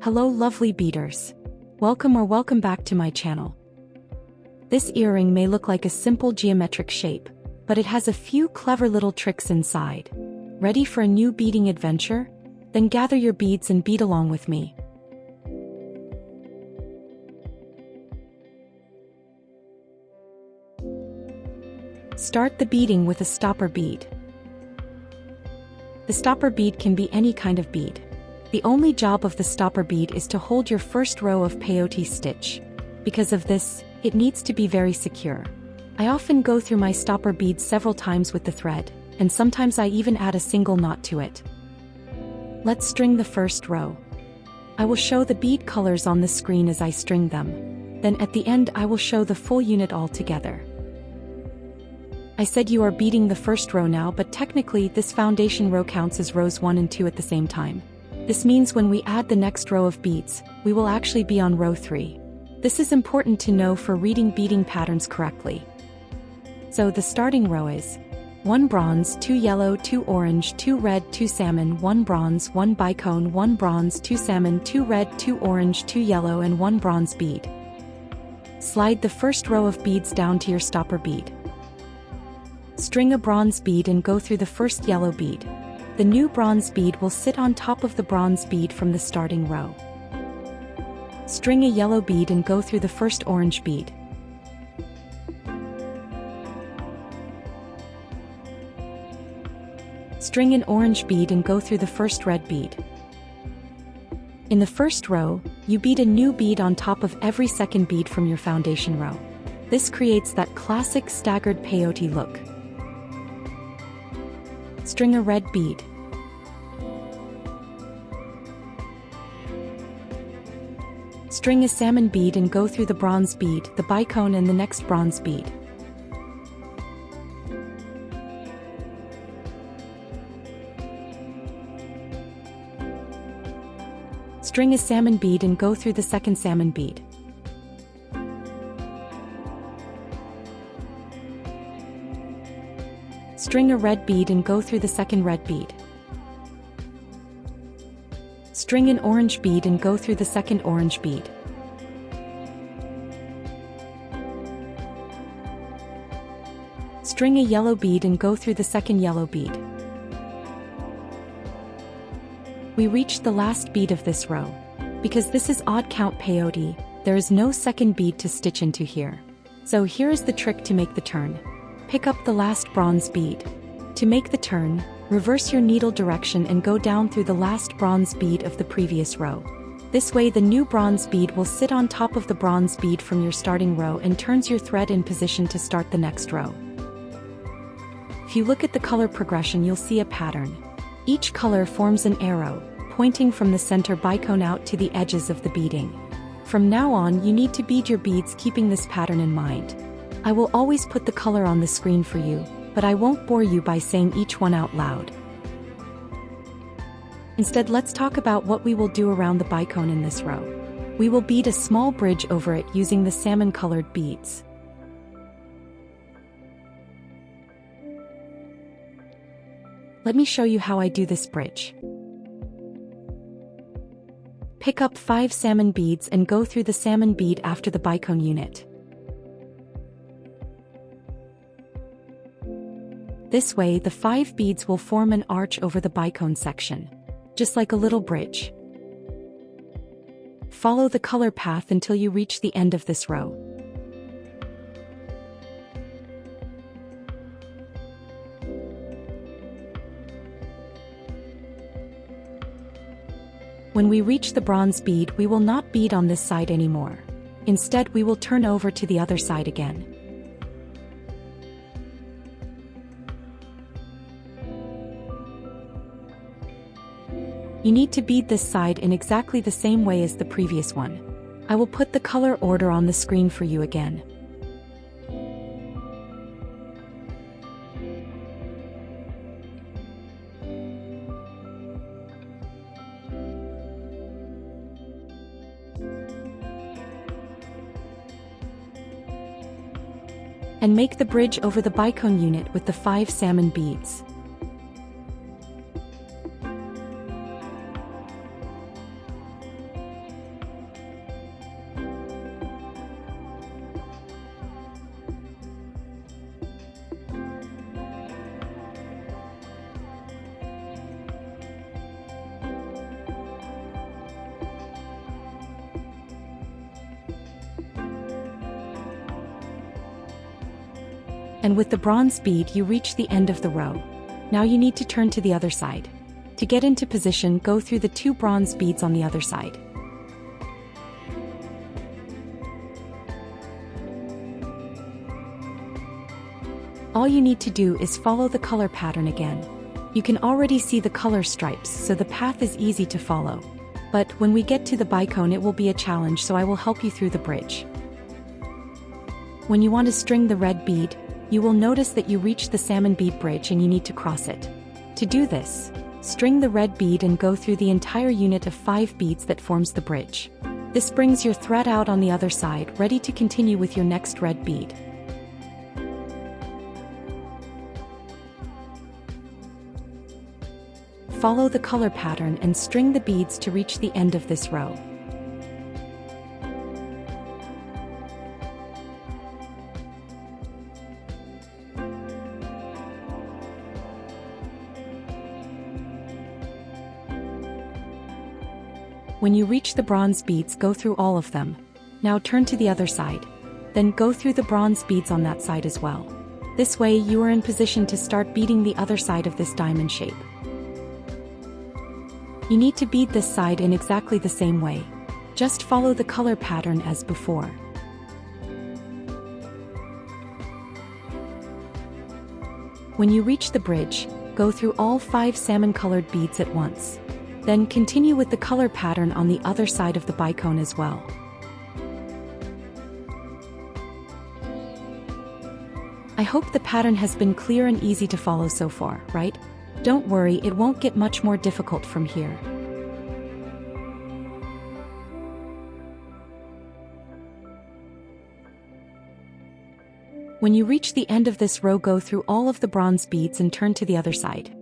Hello lovely beaders. Welcome back to my channel. This earring may look like a simple geometric shape, but it has a few clever little tricks inside. Ready for a new beading adventure? Then gather your beads and bead along with me. Start the beading with a stopper bead. The stopper bead can be any kind of bead. The only job of the stopper bead is to hold your first row of peyote stitch. Because of this, it needs to be very secure. I often go through my stopper bead several times with the thread, and sometimes I even add a single knot to it. Let's string the first row. I will show the bead colors on the screen as I string them. Then at the end I will show the full unit all together. I said you are beading the first row now, but technically this foundation row counts as rows 1 and 2 at the same time. This means when we add the next row of beads, we will actually be on row 3. This is important to know for reading beading patterns correctly. So the starting row is 1 bronze, 2 yellow, 2 orange, 2 red, 2 salmon, 1 bronze, 1 bicone, 1 bronze, 2 salmon, 2 red, 2 orange, 2 yellow and 1 bronze bead. Slide the first row of beads down to your stopper bead. String a bronze bead and go through the first yellow bead. The new bronze bead will sit on top of the bronze bead from the starting row. String a yellow bead and go through the first orange bead. String an orange bead and go through the first red bead. In the first row, you bead a new bead on top of every second bead from your foundation row. This creates that classic staggered peyote look. String a red bead. String a salmon bead and go through the bronze bead, the bicone and the next bronze bead. String a salmon bead and go through the second salmon bead. String a red bead and go through the second red bead. String an orange bead and go through the second orange bead. String a yellow bead and go through the second yellow bead. We reached the last bead of this row. Because this is odd count peyote, there is no second bead to stitch into here. So here is the trick to make the turn. Pick up the last bronze bead. To make the turn, reverse your needle direction and go down through the last bronze bead of the previous row. This way the new bronze bead will sit on top of the bronze bead from your starting row and turns your thread in position to start the next row. If you look at the color progression, you'll see a pattern. Each color forms an arrow, pointing from the center bicone out to the edges of the beading. From now on, you need to bead your beads keeping this pattern in mind. I will always put the color on the screen for you, but I won't bore you by saying each one out loud. Instead, let's talk about what we will do around the bicone in this row. We will bead a small bridge over it using the salmon-colored beads. Let me show you how I do this bridge. Pick up 5 salmon beads and go through the salmon bead after the bicone unit. This way, the 5 beads will form an arch over the bicone section, just like a little bridge. Follow the color path until you reach the end of this row. When we reach the bronze bead, we will not bead on this side anymore. Instead, we will turn over to the other side again. You need to bead this side in exactly the same way as the previous one. I will put the color order on the screen for you again. And make the bridge over the bicone unit with the 5 salmon beads. And with the bronze bead you reach the end of the row. Now you need to turn to the other side. To get into position, go through the 2 bronze beads on the other side. All you need to do is follow the color pattern again. You can already see the color stripes, so the path is easy to follow. But when we get to the bicone it will be a challenge, so I will help you through the bridge. When you want to string the red bead, you will notice that you reach the salmon bead bridge and you need to cross it. To do this, string the red bead and go through the entire unit of 5 beads that forms the bridge. This brings your thread out on the other side, ready to continue with your next red bead. Follow the color pattern and string the beads to reach the end of this row. When you reach the bronze beads, go through all of them. Now turn to the other side. Then go through the bronze beads on that side as well. This way you are in position to start beading the other side of this diamond shape. You need to bead this side in exactly the same way. Just follow the color pattern as before. When you reach the bridge, go through all 5 salmon-colored beads at once. Then continue with the color pattern on the other side of the bicone as well. I hope the pattern has been clear and easy to follow so far, right? Don't worry, it won't get much more difficult from here. When you reach the end of this row, go through all of the bronze beads and turn to the other side.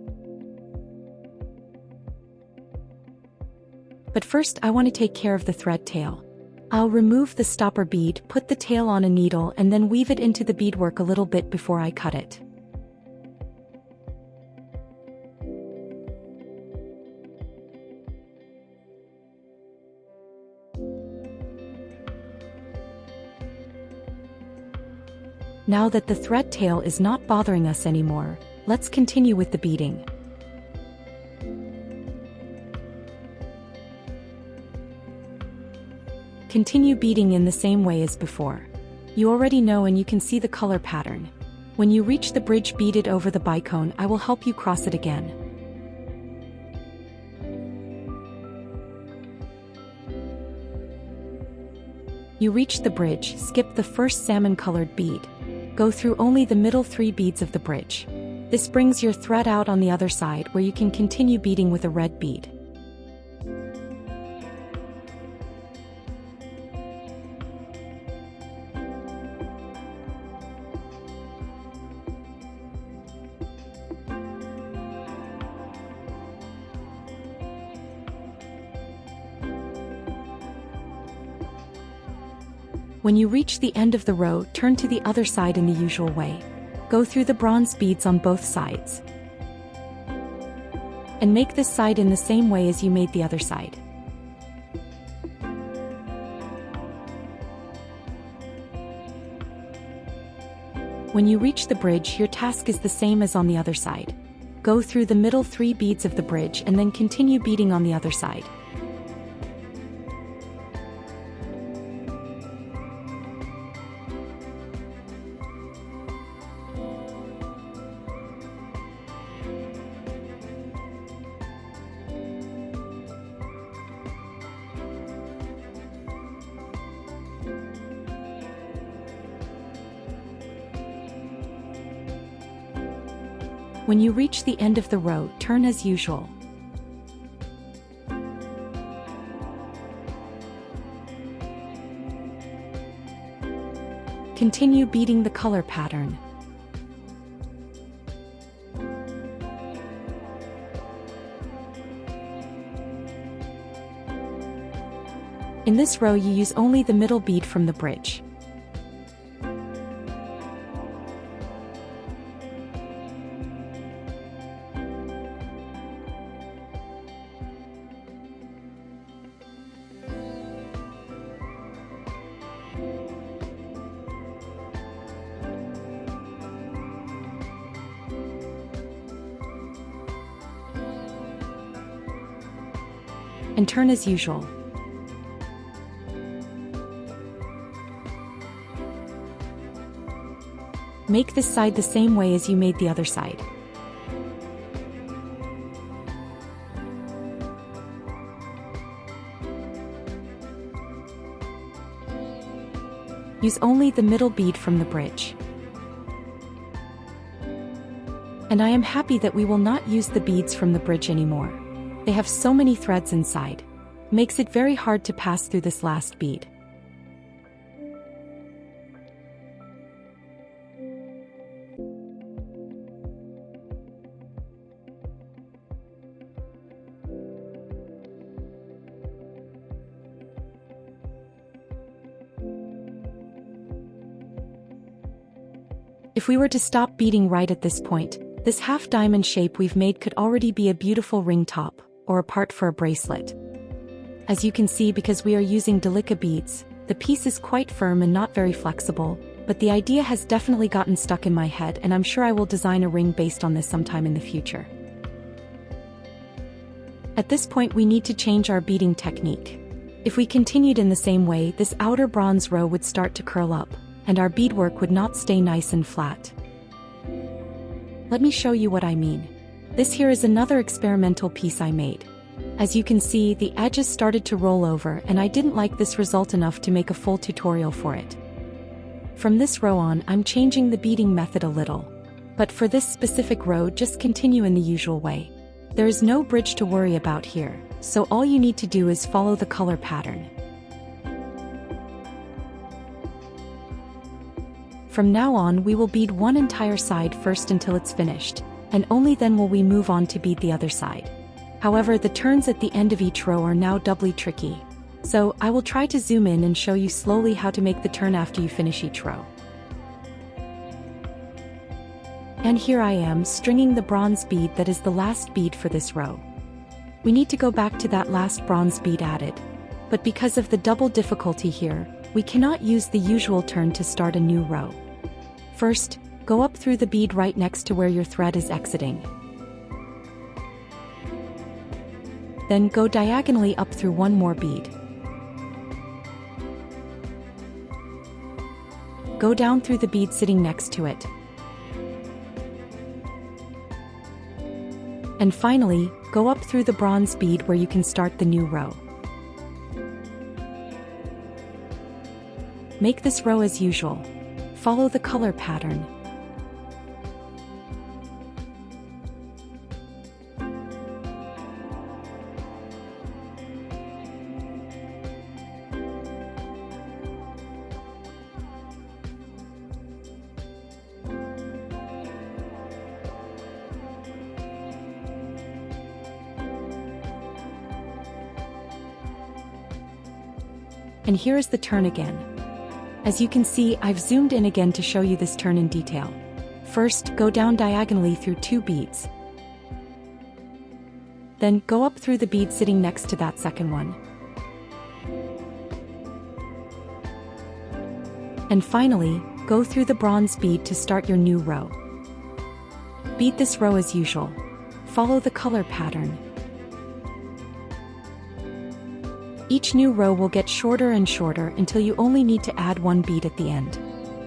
But first I want to take care of the thread tail. I'll remove the stopper bead, put the tail on a needle and then weave it into the beadwork a little bit before I cut it. Now that the thread tail is not bothering us anymore, let's continue with the beading. Continue beading in the same way as before. You already know and you can see the color pattern. When you reach the bridge beaded over the bicone, I will help you cross it again. You reach the bridge, skip the first salmon-colored bead. Go through only the middle 3 beads of the bridge. This brings your thread out on the other side where you can continue beading with a red bead. When you reach the end of the row, turn to the other side in the usual way. Go through the bronze beads on both sides. And make this side in the same way as you made the other side. When you reach the bridge, your task is the same as on the other side. Go through the middle 3 beads of the bridge and then continue beading on the other side. When you reach the end of the row, turn as usual. Continue beading the color pattern. In this row, you use only the middle bead from the bridge. and turn as usual. Make this side the same way as you made the other side. Use only the middle bead from the bridge. And I am happy that we will not use the beads from the bridge anymore. They have so many threads inside. Makes it very hard to pass through this last bead. If we were to stop beading right at this point, this half diamond shape we've made could already be a beautiful ring top, or a part for a bracelet. As you can see, because we are using Delica beads, the piece is quite firm and not very flexible, but the idea has definitely gotten stuck in my head, and I'm sure I will design a ring based on this sometime in the future. At this point we need to change our beading technique. If we continued in the same way, this outer bronze row would start to curl up, and our beadwork would not stay nice and flat. Let me show you what I mean. This here is another experimental piece I made. As you can see, the edges started to roll over, and I didn't like this result enough to make a full tutorial for it. From this row on, I'm changing the beading method a little. But for this specific row, just continue in the usual way. There is no bridge to worry about here, so all you need to do is follow the color pattern. From now on, we will bead one entire side first until it's finished, and only then will we move on to bead the other side. However, the turns at the end of each row are now doubly tricky. So, I will try to zoom in and show you slowly how to make the turn after you finish each row. And here I am, stringing the bronze bead that is the last bead for this row. We need to go back to that last bronze bead added. But because of the double difficulty here, we cannot use the usual turn to start a new row. First, go up through the bead right next to where your thread is exiting. Then go diagonally up through one more bead. Go down through the bead sitting next to it. And finally, go up through the bronze bead where you can start the new row. Make this row as usual. Follow the color pattern. And here is the turn again. As you can see, I've zoomed in again to show you this turn in detail. First, go down diagonally through two beads. Then, go up through the bead sitting next to that second one. And finally, go through the bronze bead to start your new row. Bead this row as usual. Follow the color pattern. Each new row will get shorter and shorter until you only need to add one bead at the end.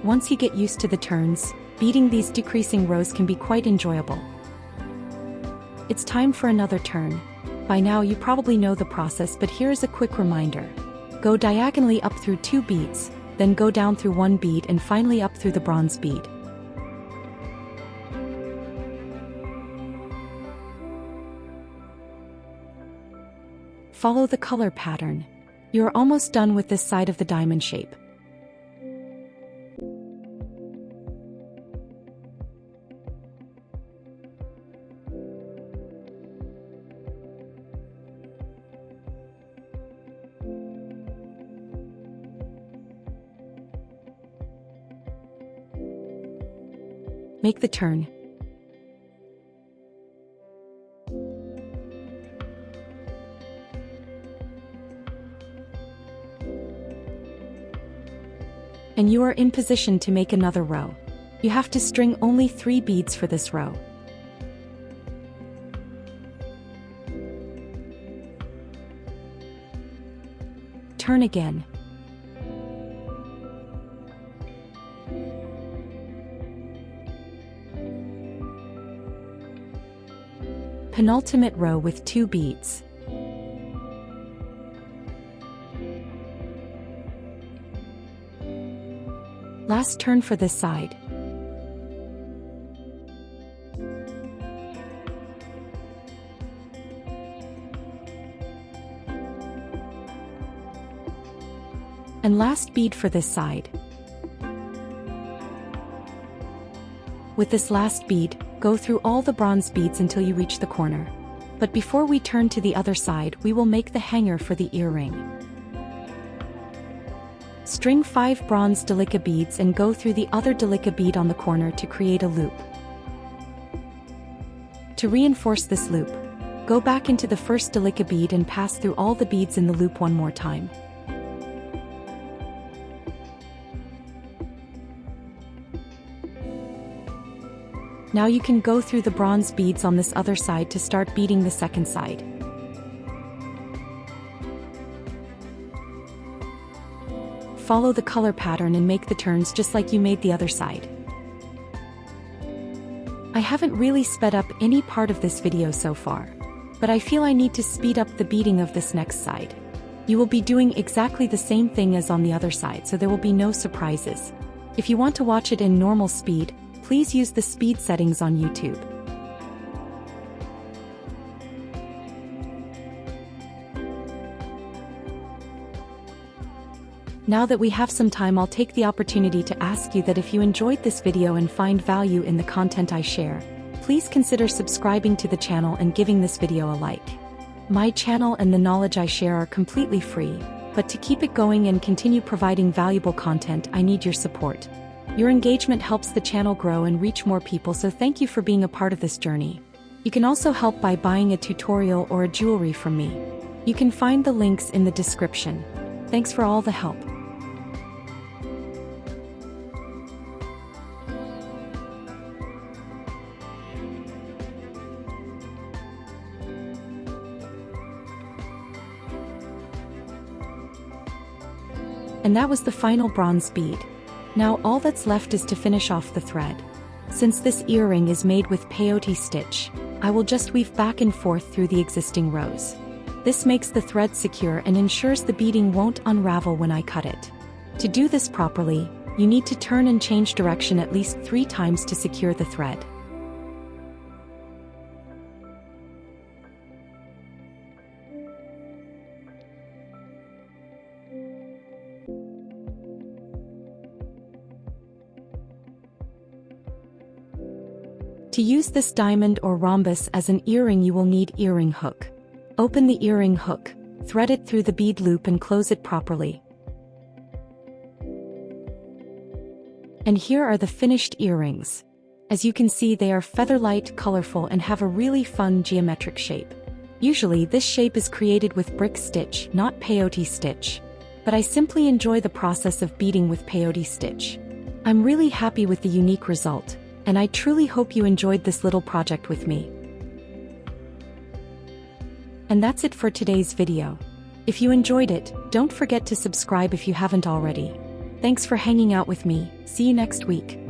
Once you get used to the turns, beading these decreasing rows can be quite enjoyable. It's time for another turn. By now you probably know the process, but here is a quick reminder. Go diagonally up through two beads, then go down through one bead and finally up through the bronze bead. Follow the color pattern. You are almost done with this side of the diamond shape. Make the turn. And you are in position to make another row. You have to string only 3 beads for this row. turn again. Penultimate row with 2 beads. Last turn for this side. And last bead for this side. With this last bead, go through all the bronze beads until you reach the corner. But before we turn to the other side, we will make the hanger for the earring. String 5 bronze delica beads and go through the other delica bead on the corner to create a loop. To reinforce this loop, go back into the first delica bead and pass through all the beads in the loop one more time. Now you can go through the bronze beads on this other side to start beading the second side. Follow the color pattern and make the turns just like you made the other side. I haven't really sped up any part of this video so far, but I feel I need to speed up the beading of this next side. You will be doing exactly the same thing as on the other side, so there will be no surprises. If you want to watch it in normal speed, please use the speed settings on YouTube. Now that we have some time, I'll take the opportunity to ask you that if you enjoyed this video and find value in the content I share, please consider subscribing to the channel and giving this video a like. My channel and the knowledge I share are completely free, but to keep it going and continue providing valuable content, I need your support. Your engagement helps the channel grow and reach more people, so thank you for being a part of this journey. You can also help by buying a tutorial or a jewelry from me. You can find the links in the description. Thanks for all the help. And that was the final bronze bead. Now all that's left is to finish off the thread. Since this earring is made with peyote stitch, I will just weave back and forth through the existing rows. This makes the thread secure and ensures the beading won't unravel when I cut it. To do this properly, you need to turn and change direction at least 3 times to secure the thread. To use this diamond or rhombus as an earring, you will need earring hook. Open the earring hook, thread it through the bead loop and close it properly. And here are the finished earrings. As you can see, they are feather-light, colorful, and have a really fun geometric shape. Usually this shape is created with brick stitch, not peyote stitch. But I simply enjoy the process of beading with peyote stitch. I'm really happy with the unique result, and I truly hope you enjoyed this little project with me. And that's it for today's video. If you enjoyed it, don't forget to subscribe if you haven't already. Thanks for hanging out with me. See you next week.